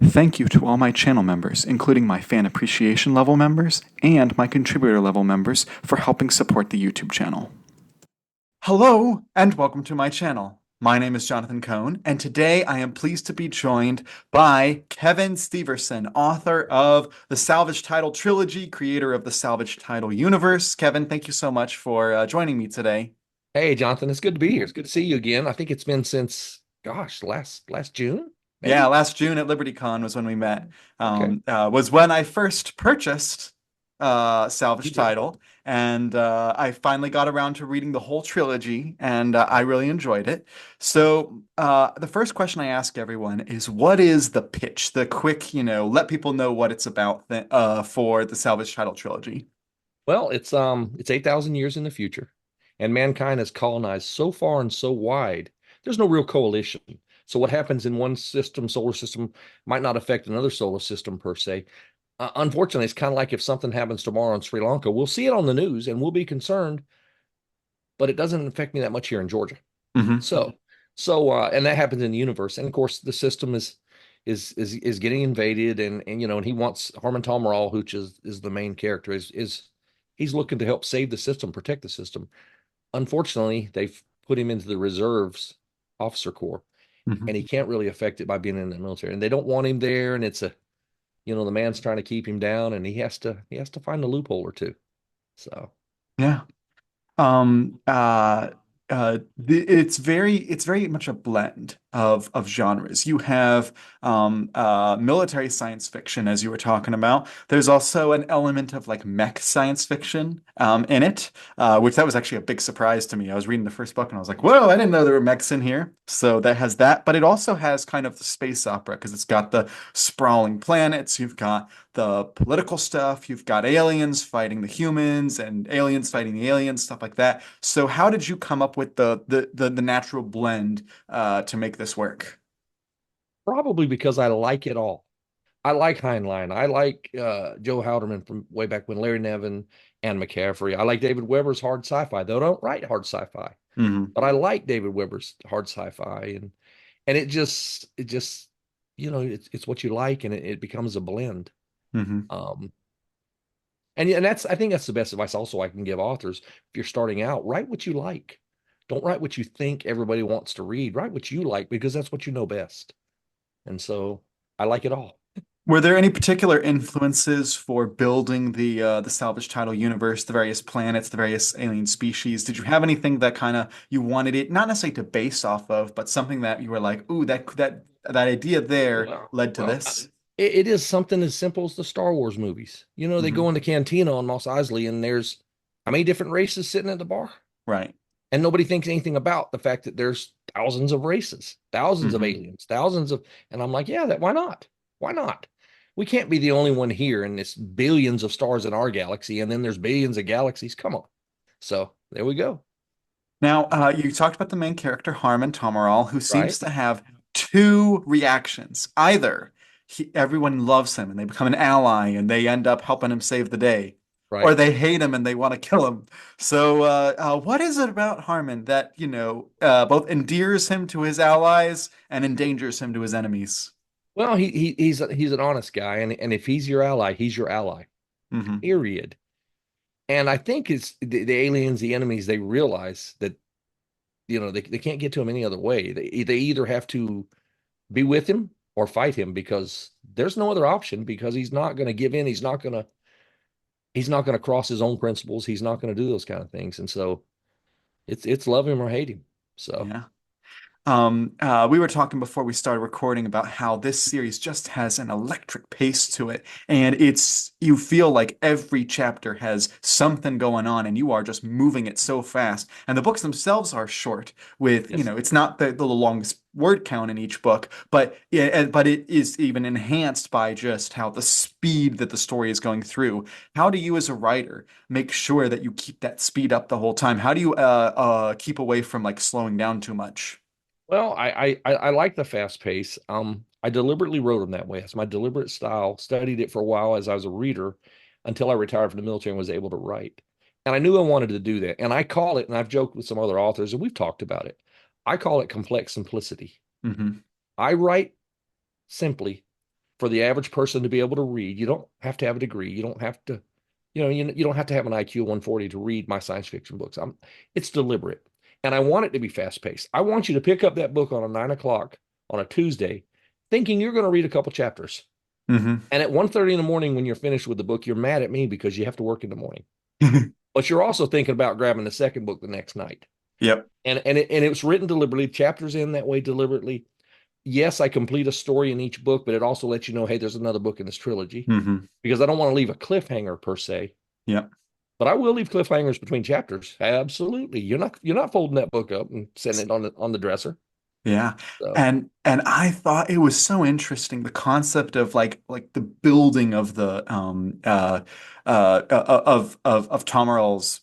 Thank you to all my channel members, including my fan appreciation level members and my contributor level members, for helping support the YouTube channel. Hello, and welcome to my channel. My name is Jonathan Cohn, and today I am pleased to be joined by Kevin Steverson, author of the Salvage Title Trilogy, creator of the Salvage Title universe. Kevin, thank you so much for joining me today. Hey, Jonathan, it's good to be here. It's good to see you again. I think it's been since, gosh, last June, Yeah, maybe. last June at LibertyCon was when we met. Okay. Was when I first purchased You Salvage did. Title, and I finally got around to reading the whole trilogy, and I really enjoyed it. So the first question I ask everyone is, what is the pitch? The quick, let people know what it's about for the Salvage Title trilogy. Well, it's 8,000 years in the future, and mankind has colonized so far and so wide. There's no real coalition. So what happens in one system, solar system, might not affect another solar system per se. Unfortunately, it's kind of like if something happens tomorrow in Sri Lanka, we'll see it on the news and we'll be concerned, but it doesn't affect me that much here in Georgia. Hmm. So, and that happens in the universe. And of course, the system is getting invaded, and he wants Harmon Talmaral, which is the main character, is he's looking to help save the system, protect the system. Unfortunately, they've put him into the reserves officer corps, and he Hmm. can't really affect it by being in the military. And they don't want him there, and the man's trying to keep him down, and he has to find a loophole or two. So, Yeah. Um, uh, it's very much a blend of genres. You have military science fiction, as you were talking about. There's also an element of like mech science fiction in it, which that was actually a big surprise to me. I was reading the first book and I was like, "Whoa, I didn't know there were mechs in here." So that has that, but it also has kind of the space opera because it's got the sprawling planets. You've got the political stuff. You've got aliens fighting the humans and aliens fighting the aliens, stuff like that. So how did you come up with the natural blend to make this work? probably because I like it all. I like Heinlein. I like Joe Haldeman from way back when, Larry Nevin and McCaffrey. I like David Weber's hard sci-fi, though I don't write hard sci-fi. Hmm. But I like David Weber's hard sci-fi, and it just it's what you like, and it becomes a blend. Hmm. Um, and I think that's the best advice also I can give authors. If you're starting out, write what you like. Don't write what you think everybody wants to read. Write what you like because that's what you know best. And so I like it all. Were there any particular influences for building the Salvage Title universe, the various planets, the various alien species? Did you have anything that kind of you wanted it not necessarily to base off of, but something that you were like, "Ooh, that idea there Well, led to well, this." it is something as simple as the Star Wars movies. They go Hmm. in the cantina on Mos Eisley, and there's how many different races sitting at the bar, Right. and nobody thinks anything about the fact that there's thousands of races, thousands of Hmm. aliens, thousands of, and I'm like, yeah, that why not? Why not? We can't be the only one here, and it's billions of stars in our galaxy, and then there's billions of galaxies. Come on. So there we go. Now, you talked about the main character, Harmon Tomaral, who seems Right, to have two reactions. Either everyone loves him and they become an ally and they end up helping him save the day, or right. they hate him and they want to kill him. So, what is it about Harmon that, both endears him to his allies and endangers him to his enemies? Well, he's an honest guy, and if he's your ally, he's your ally. Hmm. Period. And I think it's the aliens, the enemies, they realize that, they can't get to him any other way. They either have to be with him or fight him because there's no other option because he's not going to give in. He's not going to cross his own principles. He's not going to do those kind of things. And so it's love him or hate him. So Yeah. We were talking before we started recording about how this series just has an electric pace to it, and you feel like every chapter has something going on, and you are just moving it so fast. And the books themselves are short, with yes. it's not the longest word count in each book, but but it is even enhanced by just how the speed that the story is going through. How do you, as a writer, make sure that you keep that speed up the whole time? How do you keep away from like slowing down too much? Well, I like the fast pace. I deliberately wrote them that way. It's my deliberate style. Studied it for a while as I was a reader until I retired from the military and was able to write. And I knew I wanted to do that. And I call it, and I've joked with some other authors, and we've talked about it. I call it complex simplicity. Hmm. I write simply for the average person to be able to read. You don't have to have a degree. You don't have to, you don't have to have an IQ of 140 to read my science fiction books. It's deliberate. And I want it to be fast paced. I want you to pick up that book on a 9 o'clock on a Tuesday, thinking you're going to read a couple chapters. Hmm. And at 1:30 in the morning, when you're finished with the book, you're mad at me because you have to work in the morning. But you're also thinking about grabbing the second book the next night. Yep. And it was written deliberately, chapters in that way deliberately. Yes, I complete a story in each book, but it also lets you know, hey, there's another book in this trilogy, Hmm. because I don't want to leave a cliffhanger per se, Yep. but I will leave cliffhangers between chapters. Absolutely. You're not folding that book up and setting it on the dresser. Yeah. So And I thought it was so interesting, the concept of like the building of the of Tom Earl's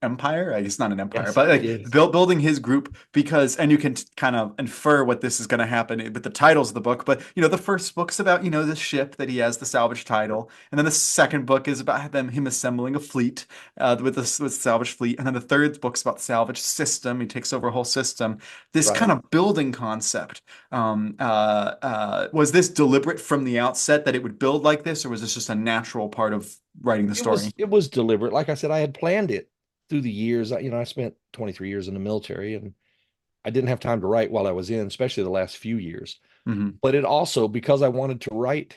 empire. I guess not an empire, yes, but like yes, building his group because, and you can kind of infer what this is going to happen with the titles of the book. But the first book's about the ship that he has, the salvage title, and then the second book is about him assembling a fleet with salvage fleet, and then the third book's about the salvage system. He takes over a whole system. This kind right. of building concept. Was this deliberate from the outset that it would build like this, or was this just a natural part of writing the It was story? it was deliberate. Like I said, I had planned it through the years. I spent 23 years in the military, and I didn't have time to write while I was in, especially the last few years. Hmm. But it also, because I wanted to write,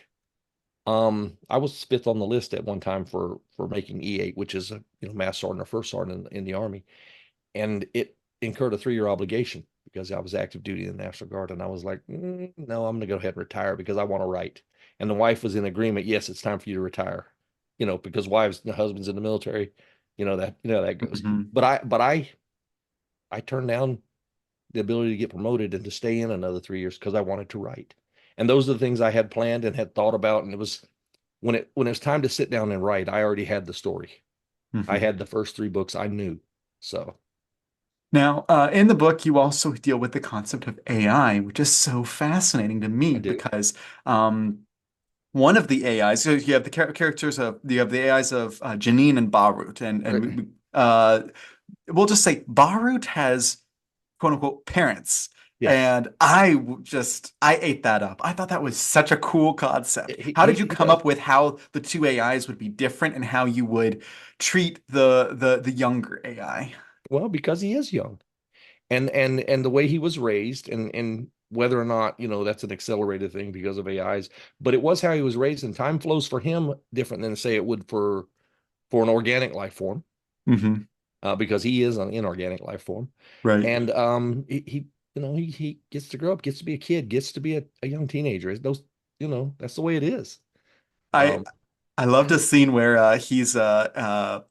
I was fifth on the list at one time for making E8, which is a mass sergeant or first sergeant in the Army, and it incurred a 3-year obligation because I was active duty in the National Guard, and I was like, no, I'm going to go ahead and retire because I want to write. And the wife was in agreement. Yes, it's time for you to retire. Because wives, husbands in the military, that goes. Hmm. But I turned down the ability to get promoted and to stay in another 3 years because I wanted to write. And those are the things I had planned and had thought about. And it was when it was time to sit down and write, I already had the story. I Hmm. had the first 3 books I knew. So Now, in the book, you also deal with the concept of AI, which is so fascinating to me I do. because one of the AIs, so you have the you have the AIs of Janine and Barut, and Right. we'll just say Barut has quote unquote parents, Yes. and I ate that up. I thought that was such a cool concept. He, How he, did you he come does. up with how the two AIs would be different and how you would treat the younger AI? Well, because he is young. And the way he was raised, and whether or not, that's an accelerated thing because of AIs, but it was how he was raised, and time flows for him different than say it would for an organic life form, Hmm. because he is an inorganic life form. Right. And he gets to grow up, gets to be a kid, gets to be a young teenager. Those, that's the way it is. I Um, I loved a scene where he's they're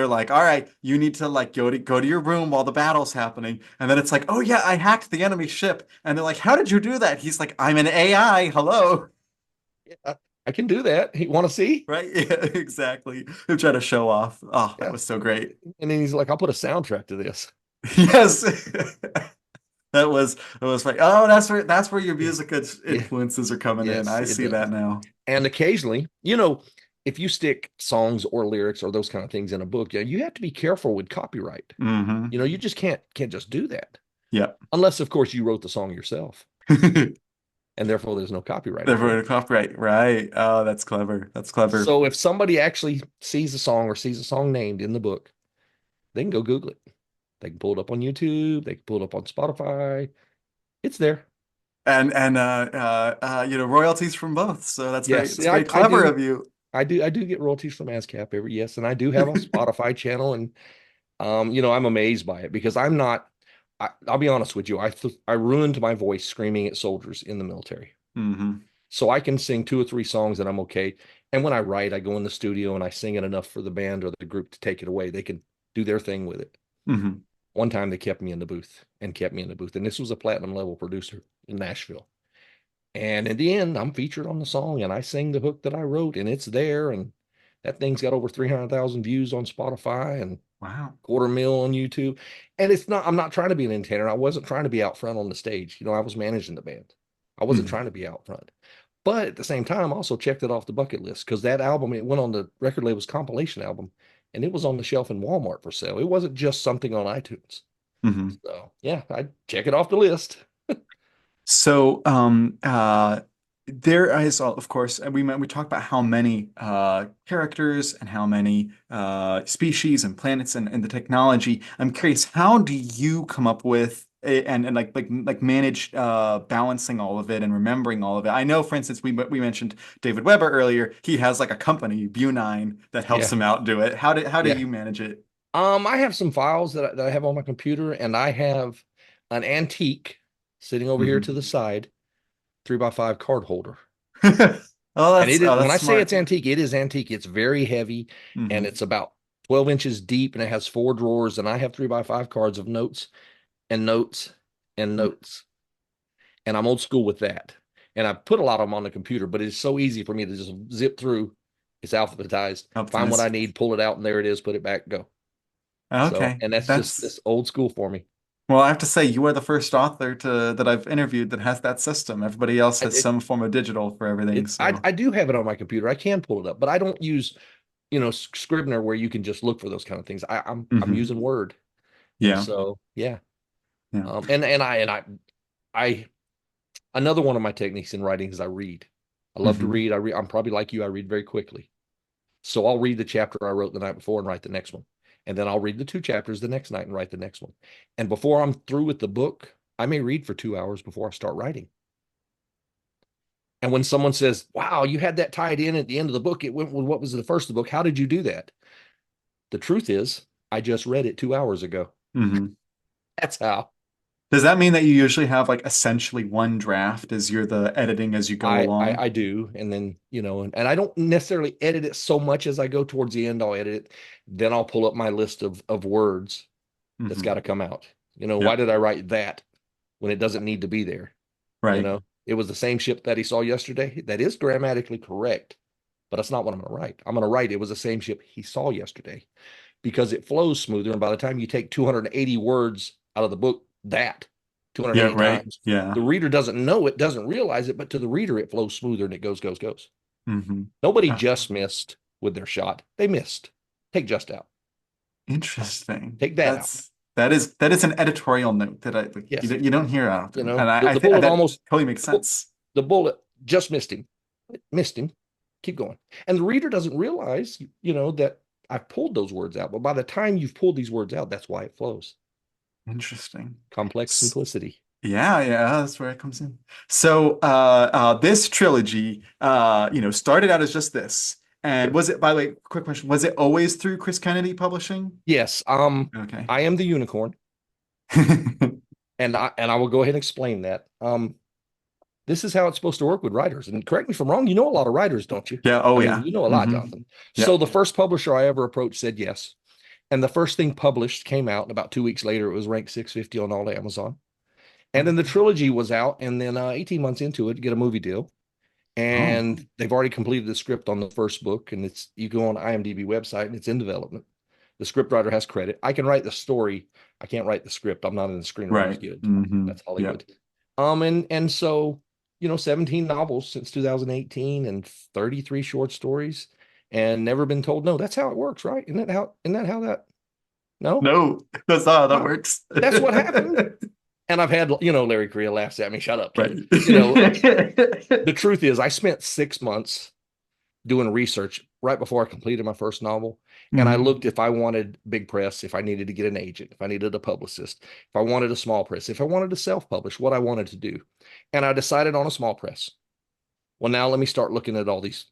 like, all right, you need to like go to your room while the battle's happening, and then it's like, oh yeah, I hacked the enemy ship, and they're like, how did you do that? He's like, I'm an AI, hello, yeah, I can do that. You want to see? right? Yeah, exactly. They're trying to show off. Oh, that Yeah. was so great. And then he's like, I'll put a soundtrack to this. Yes, that was like, oh, that's where your Yeah. music Yeah. influences are coming in. Yes, I it see that does. now. And occasionally, if you stick songs or lyrics or those kind of things in a book, you have to be careful with copyright. Hmm. You just can't just do that. Yep. Unless, of course, you wrote the song yourself, and therefore there's no copyright Therefore, infringement. copyright, right? Oh, that's clever. That's clever. So if somebody actually sees a song or sees a song named in the book, they can go Google it. They can pull it up on YouTube. They can pull it up on Spotify. It's there. And royalties from both. So that's very Yes, it's yeah, very I clever do. of you. I do get royalties from ASCAP every yes, and I do have a Spotify channel, and I'm amazed by it because I'm not. I'll be honest with you. I ruined my voice screaming at soldiers in the military, Hmm. so I can sing 2 or 3 songs and I'm okay. And when I write, I go in the studio and I sing it enough for the band or the group to take it away. They can do their thing with it. Hmm. One time they kept me in the booth and kept me in the booth, and this was a platinum level producer in Nashville. And in the end, I'm featured on the song and I sing the hook that I wrote and it's there. And that thing's got over 300,000 views on Spotify and Wow. 250,000 on YouTube. And I'm not trying to be an entertainer. I wasn't trying to be out front on the stage. I was managing the band. I wasn't Hmm. trying to be out front. But at the same time, I also checked it off the bucket list because that album, it went on the record label's compilation album and it was on the shelf in Walmart for sale. It wasn't just something on iTunes. Hmm. So yeah, I check it off the list. So, There is, of course, and we talked about how many characters and how many species and planets and the technology. I'm curious, how do you come up with and like manage balancing all of it and remembering all of it? I know, for instance, we mentioned David Weber earlier. He has like a company, Bu9, that helps Yeah, him out do it. How do yeah. you manage it? I have some files that I have on my computer, and I have an antique sitting over here to Hmm. the side, 3x5 card holder. And it is, Oh, when that's I say smart. it's antique, it is antique. It's very heavy, and Hmm. it's about 12 inches deep, and it has four drawers. And I have 3x5 cards of notes and notes and notes. And I'm old school with that. And I put a lot of them on the computer, but it's so easy for me to just zip through. It's alphabetized, find what I Optimist. need, pull it out, and there it is, put it back, go. So, Okay, and that's just that's this old school for me. well, I have to say you are the first author to that I've interviewed that has that system. Everybody else has It, some form of digital for everything. So, I do have it on my computer. I can pull it up, but I don't use, Scrivener where you can just look for those kind of things. I'm hmm. using Word. And Yeah, so, yeah. yeah. And I another one of my techniques in writing is I read. I love to Hmm. read. I'm probably like you. I read very quickly. So I'll read the chapter I wrote the night before and write the next one. And then I'll read the two chapters the next night and write the next one. And before I'm through with the book, I may read for 2 hours before I start writing. And when someone says, "Wow, you had that tied in at the end of the book, it went with what was the first of the book. How did you do that?" The truth is, I just read it 2 hours ago. Hmm. That's how. Does that mean that you usually have like essentially one draft as you're the editing as you go along? I do. And then, and I don't necessarily edit it so much as I go towards the end, I'll edit it. Then I'll pull up my list of words that's got Hmm. to come out. Why Yep. did I write that when it doesn't need to be there? Right. It was the same ship that he saw yesterday. That is grammatically correct, but that's not what I'm going to write. I'm going to write it was the same ship he saw yesterday because it flows smoother. And by the time you take 280 words out of the book, that Yeah. 280 Right. times, Yeah. the reader doesn't know it, doesn't realize it, but to the reader, it flows smoother and it goes, goes, goes. Hmm. Nobody just missed with their shot. They missed. Take just out. Interesting. Take that out. That is an editorial note that I like, Yes. you don't hear often, and The, I the think bullet that almost, totally makes the, bu- sense. the bullet just missed him. It missed him. Keep going. And the reader doesn't realize, that I've pulled those words out. But by the time you've pulled these words out, that's why it flows. Interesting. Complex S- simplicity. Yeah, yeah, that's where it comes in. So, this trilogy, started out as just this. And Sure. was it, by the way, quick question, was it always through Chris Kennedy Publishing? Yes. Okay. I am the unicorn, and I will go ahead and explain that. This is how it's supposed to work with writers. And correct me if I'm wrong, you know a lot of writers, don't you? Yeah, oh I mean, yeah. you know a lot, Hmm. Jonathan. Yeah. So the first publisher I ever approached said yes. And the first thing published came out, and about 2 weeks later, it was ranked 650 on all Amazon. And then the Okay. trilogy was out, and then 18 months into it, get a movie deal. Oh, And they've already completed the script on the first book, and you go on IMDb website, and it's in development. The scriptwriter has credit. I can write the story. I can't write the script. I'm not in the Screenwriters right. Guild. Hmm. That's Yep. Hollywood. And so, 17 novels since 2018 and 33 short stories, and never been told no. That's how it works, right? Isn't that how that? No? No, that's not how that Wow. works. That's what happened. And I've had, Larry Correa laughs at me. Shut up, Kevin. Right. The truth is, I spent 6 months doing research right before I completed my first novel. And I Hmm. looked if I wanted big press, if I needed to get an agent, if I needed a publicist, if I wanted a small press, if I wanted to self publish, what I wanted to do. And I decided on a small press. Well, now let me start looking at all these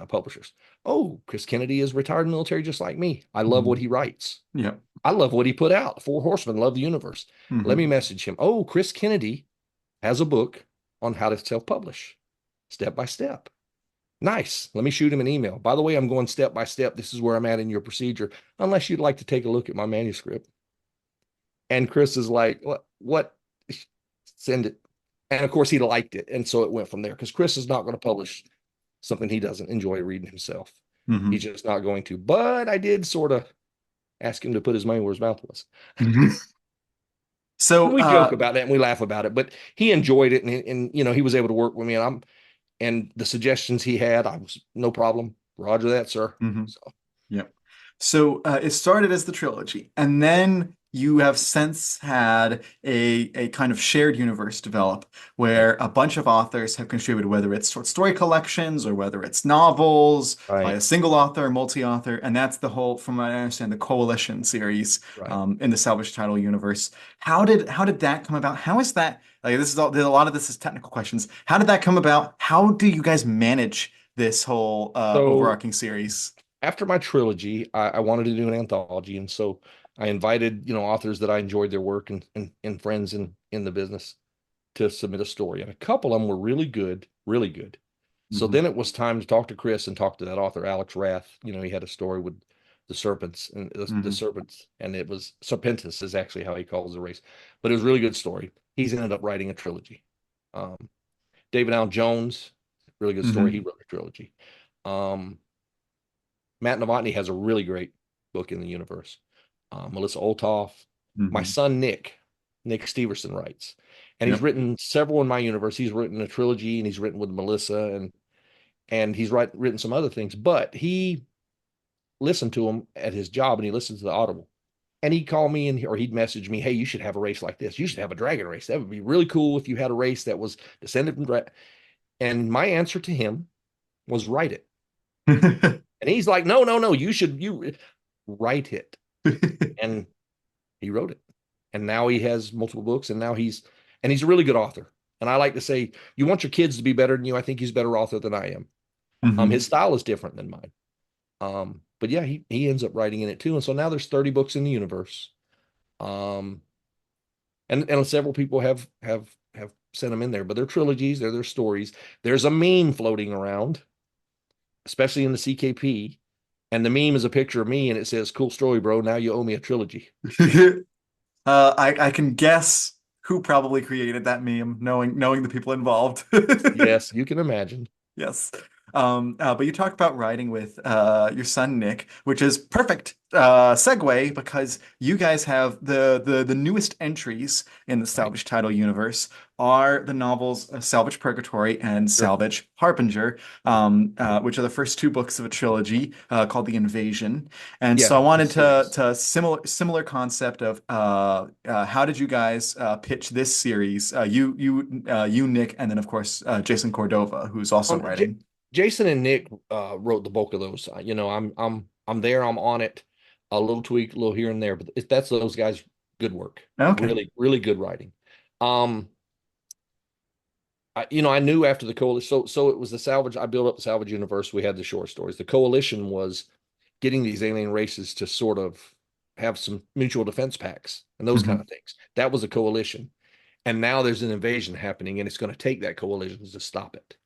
publishers. Oh, Chris Kennedy is retired military just like me. I love what Hmm. he writes. Yep. I love what he put out. Four Horsemen, love the universe. Let me Hmm. message him. Oh, Chris Kennedy has a book on how to self publish step by step. Nice. Let me shoot him an email. By the way, I'm going step by step. This is where I'm at in your procedure, unless you'd like to take a look at my manuscript. And Chris is like, what? Send it. And of course, he liked it. And so it went from there because Chris is not going to publish something he doesn't enjoy reading himself. He's Hmm. just not going to. But I did sort of ask him to put his money where his mouth was. Hmm. So, We joke about that and we laugh about it, but he enjoyed it, and he was able to work with me, and the suggestions he had, I was no problem. Roger that, sir. mhm. So Yep. So, it started as the trilogy, and then you have since had a kind of shared universe develop Right. where a bunch of authors have contributed, whether it's short story collections or whether it's novels by Right. a single author or multi-author, and that's the whole, from what I understand, the Coalition series Right. in the Salvage Title universe. How did that come about? How is that like this is all a lot of this is technical questions. How did that come about? How do you guys manage this whole So overarching series? after my trilogy, I wanted to do an anthology, and so I invited, authors that I enjoyed their work and friends in the business to submit a story. And a couple of them were really good, really good. So Hmm. then it was time to talk to Chris and talk to that author, Alex Rath. He had a story with the serpents and the Hmm. serpents, and it was Serpentis is actually how he calls the race. But it was a really good story. He's ended up writing a trilogy. Um, David Allen Jones, really good story. He Hmm. wrote a trilogy. Um, Matt Novotny has a really great book in the universe. Melissa Olthoff, my Hmm. son Nick Steverson writes, and he's Yep. written several in my universe. He's written a trilogy, and he's written with Melissa, and he's written some other things. But he listened to him at his job, and he listened to the Audible, and he'd call me or he'd message me, "Hey, you should have a race like this. You should have a dragon race. That would be really cool if you had a race that was descended from dragon." And my answer to him was, "Write it." And he's like, "No, no, no. You write it." And he wrote it. And now he has multiple books, and he's a really good author. And I like to say, you want your kids to be better than you. I think he's a better author than I am. His Hmm. style is different than mine. But yeah, he ends up writing in it too. And so now there's 30 books in the universe. Um, and several people have sent them in there, but they're trilogies, they're their stories. There's a meme floating around, especially in the CKP, and the meme is a picture of me, and it says, "Cool story, bro. Now you owe me a trilogy." I can guess who probably created that meme, knowing the people involved. Yes, you can imagine. Yes. But you talked about writing with your son Nick, which is perfect segue because you guys have the newest entries in the Right. Salvage Title universe are the novels Salvage Purgatory and Sure. Salvage Harbinger, which are the first two books of a trilogy called The Invasion. And so Yeah, I the wanted series. to similar concept of how did you guys pitch this series? You Nick, and then of course Jason Cordova, who's also J writing. Jason and Nick wrote the bulk of those. I'm there. I'm on it. A little tweak, a little here and there, but that's those guys' good work. Okay. Really, really good writing. Um, I knew after the coalition. So it was the salvage. I built up the salvage universe. We had the short stories. The coalition was getting these alien races to sort of have some mutual defense pacts and those kind Hmm. of things. That was a coalition, and now there's an invasion happening, and it's going to take that coalition to stop it.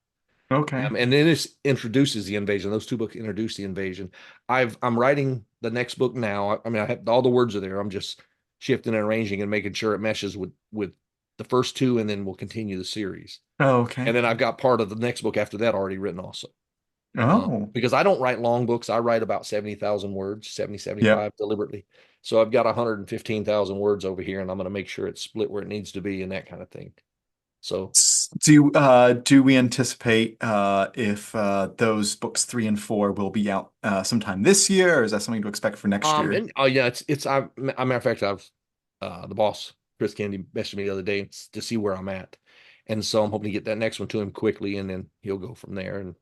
Okay. And then this introduces the invasion. Those two books introduce the invasion. I'm writing the next book now. I mean, I have all the words are there. I'm just shifting and arranging and making sure it meshes with the first two, and then we'll continue the series. Okay. And then I've got part of the next book after that already written also. Oh. Because I don't write long books. I write about 70,000 words, 70, Yep. 75 deliberately. So I've got 115,000 words over here, and I'm going to make sure it's split where it needs to be and that kind of thing. So Do we anticipate if those books 3 and 4 will be out sometime this year, or is that something to expect for next year? And oh yeah, a matter of fact, I've the boss Chris Kennedy messaged me the other day to see where I'm at, and so I'm hoping to get that next one to him quickly, and then he'll go from there and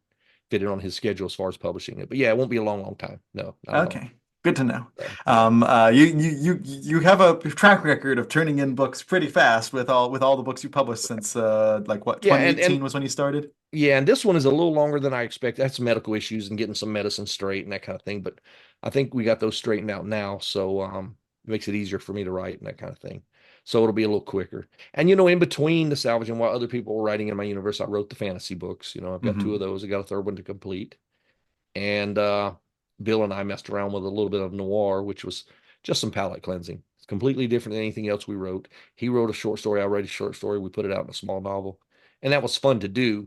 fit it on his schedule as far as publishing it. But yeah, it won't be a long, long time. No, not at all. Okay, good to know. So yeah, You have a track record of turning in books pretty fast with all the books you published since like what yeah, and 2018 was when you started? yeah, and this one is a little longer than I expect. That's medical issues and getting some medicine straight and that kind of thing. But I think we got those straightened out now, so it makes it easier for me to write and that kind of thing. So it'll be a little quicker. And in between the salvage and while other people were writing in my universe, I wrote the fantasy books. I've got two of Hmm. those. I got a third one to complete. And Bill and I messed around with a little bit of noir, which was just some palate cleansing. It's completely different than anything else we wrote. He wrote a short story. I wrote a short story. We put it out in a small novel, and that was fun to do.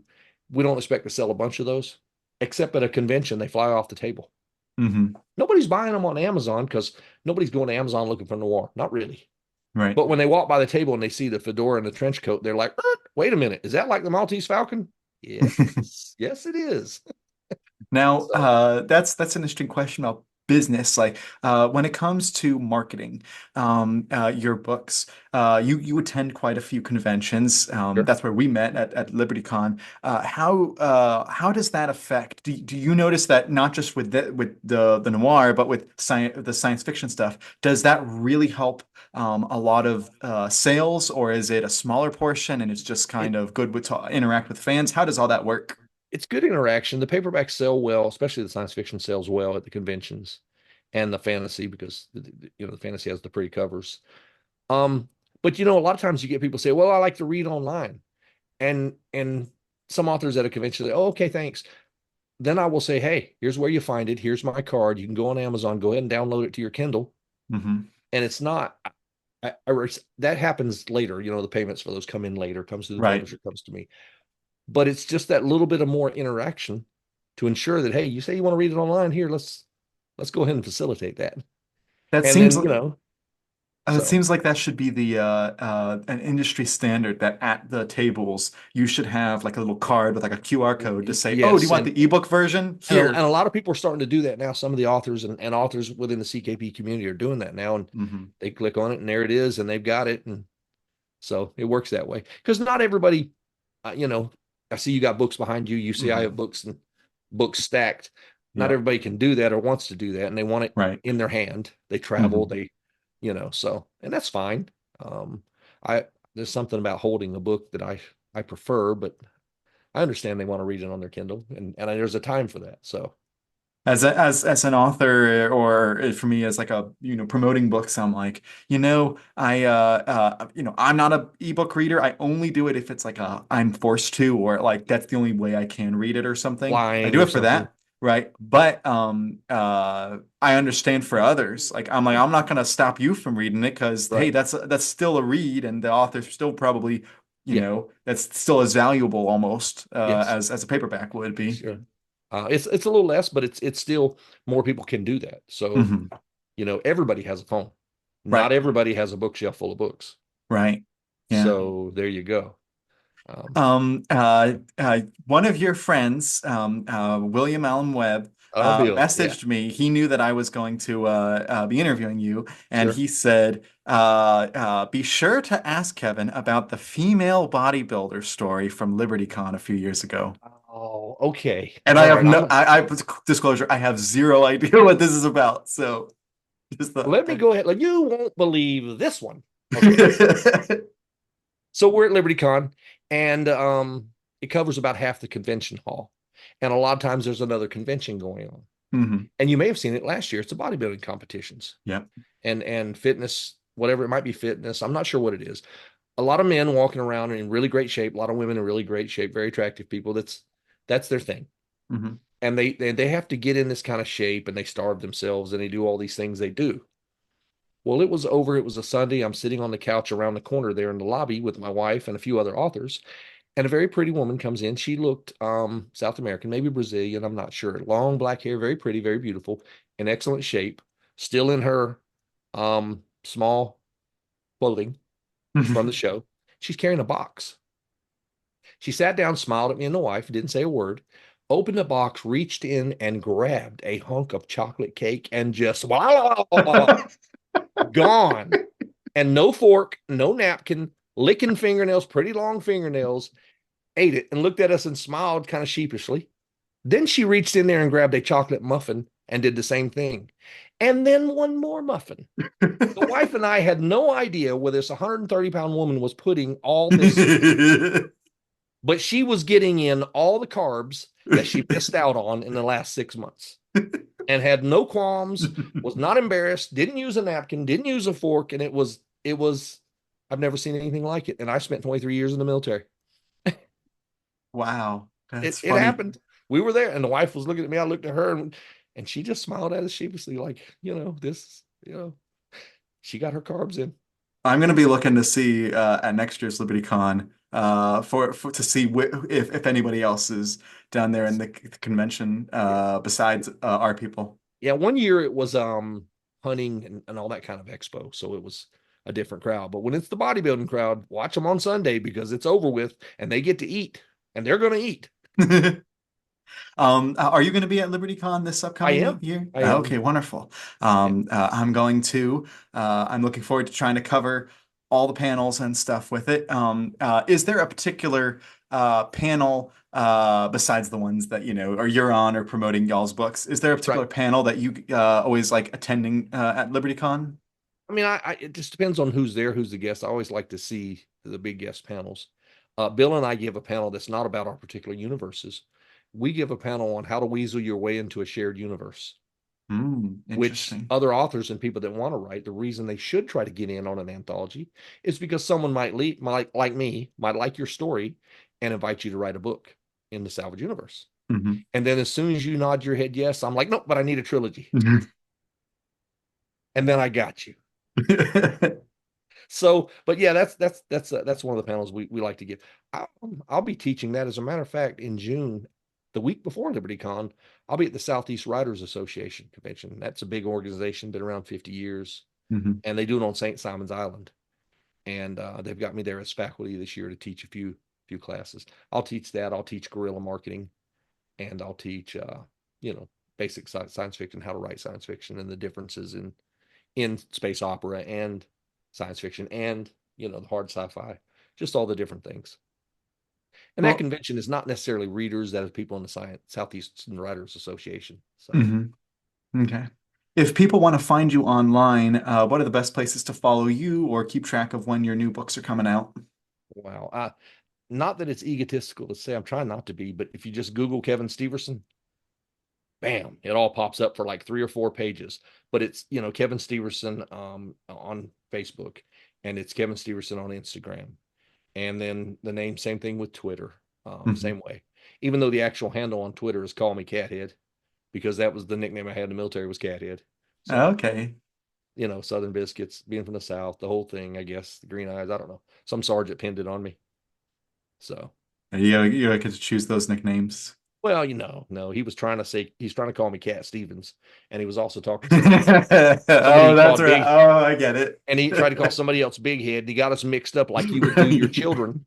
We don't expect to sell a bunch of those, except at a convention, they fly off the table. Hmm. Nobody's buying them on Amazon because nobody's going to Amazon looking for noir. Not really. Right. But when they walk by the table and they see the fedora and the trench coat, they're like, wait a minute, is that like the Maltese Falcon? Yes. Yes, it is. Now, So, that's an interesting question about business, like when it comes to marketing your books, you attend quite a few conventions. Sure. That's where we met at LibertyCon. How does that affect? Do you notice that not just with the noir, but with the science fiction stuff, does that really help a lot of sales, or is it a smaller portion and it's just It kind of good with to interact with fans? How does all that work? it's good interaction. The paperbacks sell well, especially the science fiction sells well at the conventions, and the fantasy because the fantasy has the pretty covers. Um, but a lot of times you get people say, "Well, I like to read online," and some authors at a convention say, "Oh, okay, thanks." Then I will say, "Hey, here's where you find it. Here's my card. You can go on Amazon. Go ahead and download it to your Kindle." Hmm. And it's not. That happens later. The payments for those come in later. Comes to the Right. publisher. Comes to me. But it's just that little bit of more interaction to ensure that, hey, you say you want to read it online, here, let's go ahead and facilitate that. That And seems then, It so seems like that should be the an industry standard that at the tables you should have like a little card with like a QR code to say, "Oh, do you yes, want the ebook version? and Here." a lot of people are starting to do that now. Some of the authors and authors within the CKP community are doing that now, and Hmm. they click on it, and there it is, and they've got it, and so it works that way. Because not everybody, uh, you know, I see you got books behind you. You see I have Hmm. books and books stacked. Not Yeah. everybody can do that or wants to do that, and they want it Right. in their hand. They travel, Hmm. so and that's fine. I There's something about holding a book that I prefer, but I understand they want to read it on their Kindle, and there's a time for that. So As an author, or for me as like a promoting books, I'm like, I'm not a ebook reader. I only do it if it's like a I'm forced to, or like that's the only way I can read it or something. I flying do or it for something, that, right? But I understand for others. Like I'm not gonna stop you from reading it because hey, right? that's still a read, and the author's still probably Yeah, that's still as valuable almost yes, as a paperback would be. sure. It's a little less, but it's still more people can do that. So Hmm. everybody has a phone. Right. Not everybody has a bookshelf full of books. Right. Yeah. So there you go. Um, One of your friends, William Allen Webb, oh, Bill, yeah, messaged me. He knew that I was going to be interviewing you, and sure. he said, "Be sure to ask Kevin about the female bodybuilder story from LibertyCon a few years ago." Oh, okay. And I All have right. no, I disclosure, I have zero idea what this is about. So just Let me I, go ahead. Like, you won't believe this one. Okay. So we're at LibertyCon, and it covers about half the convention hall. And a lot of times there's another convention going on. hmm. And you may have seen it last year. It's the bodybuilding competitions Yep. and fitness, whatever it might be, fitness. I'm not sure what it is. A lot of men walking around in really great shape, a lot of women in really great shape, very attractive people. That's their thing. Hmm. And they have to get in this kind of shape, and they starve themselves, and they do all these things they do. Well, it was over. It was a Sunday. I'm sitting on the couch around the corner there in the lobby with my wife and a few other authors. And a very pretty woman comes in. She looked South American, maybe Brazilian, I'm not sure. Long black hair, very pretty, very beautiful, in excellent shape, still in her small clothing from the show. She's carrying a box. She sat down, smiled at me and the wife, didn't say a word, opened the box, reached in and grabbed a hunk of chocolate cake and just gone. And no fork, no napkin, licking fingernails, pretty long fingernails, ate it and looked at us and smiled kind of sheepishly. Then she reached in there and grabbed a chocolate muffin and did the same thing. And then one more muffin. The wife and I had no idea where this 130-pound woman was putting all this, but she was getting in all the carbs that she missed out on in the last 6 months and had no qualms, was not embarrassed, didn't use a napkin, didn't use a fork. And it was, I've never seen anything like it. And I spent 23 years in the military. Wow, it, that's it funny. happened. We were there, and the wife was looking at me. I looked at her, and she just smiled at us sheepishly, like, she got her carbs in. I'm gonna be looking to see at next year's LibertyCon for to see if anybody else is down there in Yes. the convention Yeah. besides our people. Yeah. One year it was hunting and all that kind of expo. So it was a different crowd. But when it's the bodybuilding crowd, watch them on Sunday because it's over with and they get to eat and they're going to eat. Are you going to be at LibertyCon this I upcoming am. year? I am. Okay, wonderful. Yeah. I'm going to. I'm looking forward to trying to cover all the panels and stuff with it. Is there a particular panel besides the ones that or you're on or promoting y'all's books? Is there a Right. particular panel that you always like attending at LibertyCon? I mean, it just depends on who's there, who's the guest. I always like to see the big guest panels. Bill and I give a panel that's not about our particular universes. We give a panel on how to weasel your way into a shared universe, which Interesting. other authors and people that want to write, the reason they should try to get in on an anthology is because someone might like me, might like your story and invite you to write a book in the Salvage universe. Hmm. And then as soon as you nod your head yes, I'm like, nope, but I need a trilogy. And then I got you. So, but yeah, that's one of the panels we like to give. I'll, I'll be teaching that. As a matter of fact, in June, the week before LibertyCon, I'll be at the Southeast Writers Association convention. That's a big organization, been around 50 years, Hmm. and they do it on St. Simon's Island. And they've got me there as faculty this year to teach a few classes. I'll teach that. I'll teach guerrilla marketing, and I'll teach you know basic science fiction, how to write science fiction, and the differences in space opera and science fiction and the hard sci-fi, just all the different things. And that Well, convention is not necessarily readers, that is people in the science Southeastern Writers Association. So mhm. Okay. If people want to find you online, what are the best places to follow you or keep track of when your new books are coming out? wow. Not that it's egotistical to say, I'm trying not to be, but if you just Google Kevin Steverson, bam, it all pops up for like 3 or 4 pages. But it's Kevin Steverson on Facebook, and it's Kevin Steverson on Instagram. And then the name, same thing with Twitter, Mhm. same way. Even though the actual handle on Twitter is Call Me Cathead, because that was the nickname I had in the military, was Cathead. So, Okay. Southern Biscuits, being from the South, the whole thing, I guess, the green eyes, I don't know. Some sergeant pinned it on me. So, You get to choose those nicknames. well, no, he's trying to call me Cat Stevens, and he was also talking somebody Oh, he that's called right. Big, Oh, I get it. and he tried to call somebody else Big Head, and he got us mixed up like you would do your children.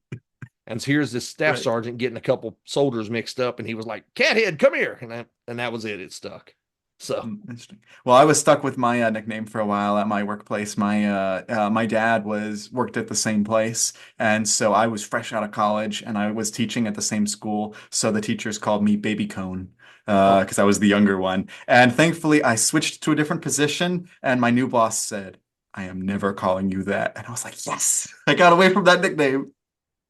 And so here's this staff Right. sergeant getting a couple soldiers mixed up, and he was like, "Cathead, come here," and that was it. It stuck. So, Interesting. Well, I was stuck with my nickname for a while at my workplace. My dad was worked at the same place, and so I was fresh out of college, and I was teaching at the same school. So the teachers called me Baby Cone oh, because I was the younger one. And thankfully, I switched to a different position, and my new boss said, "I am never calling you that." And I was like, "Yes, I got away from that nickname."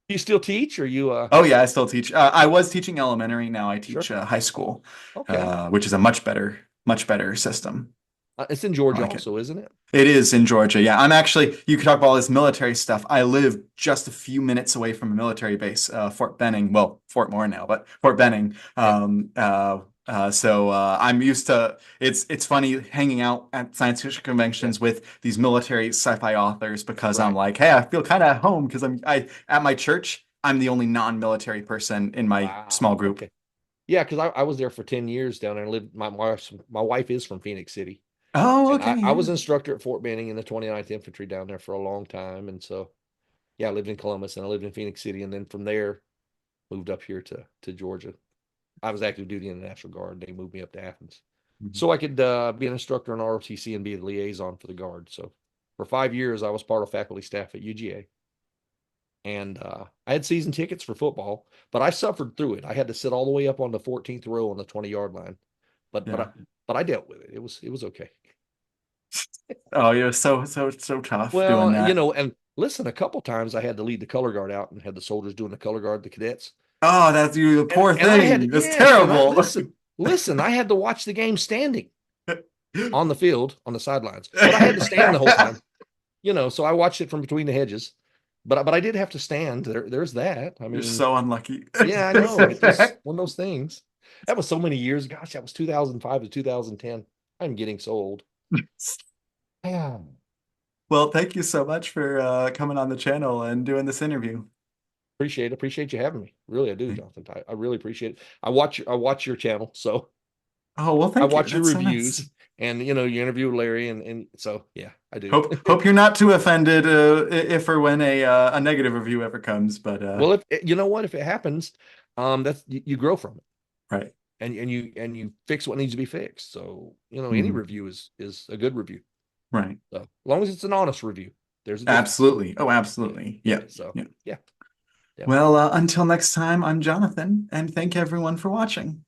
you still teach, or you? Oh yeah, I still teach. I was teaching elementary. Now I Sure. teach high school, Okay. which is a much better system. It's in I Georgia like it. also, isn't it? It is in Georgia. Yeah, I'm actually, you could talk about all this military stuff. I live just a few minutes away from a military base, Fort Benning. Well, Fort Moore now, but Fort Benning. Yeah. So I'm used to it's funny hanging out at science fiction Yeah. conventions with these military sci-fi authors because I'm Right. like, hey, I feel kind of at home because I at my church, I'm the only non-military person in my Wow. small group. Okay. Yeah, because I was there for 10 years down there and lived. My wife is from Phoenix City. Oh, And okay, I yeah. was instructor at Fort Benning in the 29th Infantry down there for a long time. And so, yeah, I lived in Columbus and I lived in Phoenix City. And then from there, moved up here to Georgia. I was active duty in the National Guard. They moved me up to Athens Mhm. so I could be an instructor in ROTC and be the liaison for the Guard. So for 5 years, I was part of faculty staff at UGA. And I had season tickets for football, but I suffered through it. I had to sit all the way up on the 14th row on the 20-yard line. But but I Yeah. but I dealt with it. It was okay. Oh, you're so tough doing Well, that. and listen, a couple times I had to lead the color guard out and had the soldiers doing the color guard, the cadets. Oh, that's you, the And poor and I had thing. That's yes, and I terrible. listen, I had to watch the game standing on the field on the sidelines. But I had to stand the whole time, so I watched it from between the hedges. But I did have to stand. There's that. I You're mean, so unlucky. yeah, I know. It was one of those things. That was so many years. Gosh, that was 2005 to 2010. I'm getting so old. Yeah. Well, thank you so much for coming on the channel and doing this interview. Appreciate you having me. Really, I do, Jonathan. I really appreciate it. I watch your channel, so Oh, well, I thank you. watch your That's so nice. and you interview Larry, and so yeah, I do. Hope you're not too offended if or when a negative review ever comes, but Well, if you know what, if it happens, that's you grow from it. right. and you fix what needs to be fixed. So, any Mhm. review is a good review. Right. So, as long as it's an honest review, there's a difference. Absolutely. Oh, absolutely. Yeah. So, Yeah. yeah, yeah. Well, until next time, I'm Jonathan, and thank everyone for watching.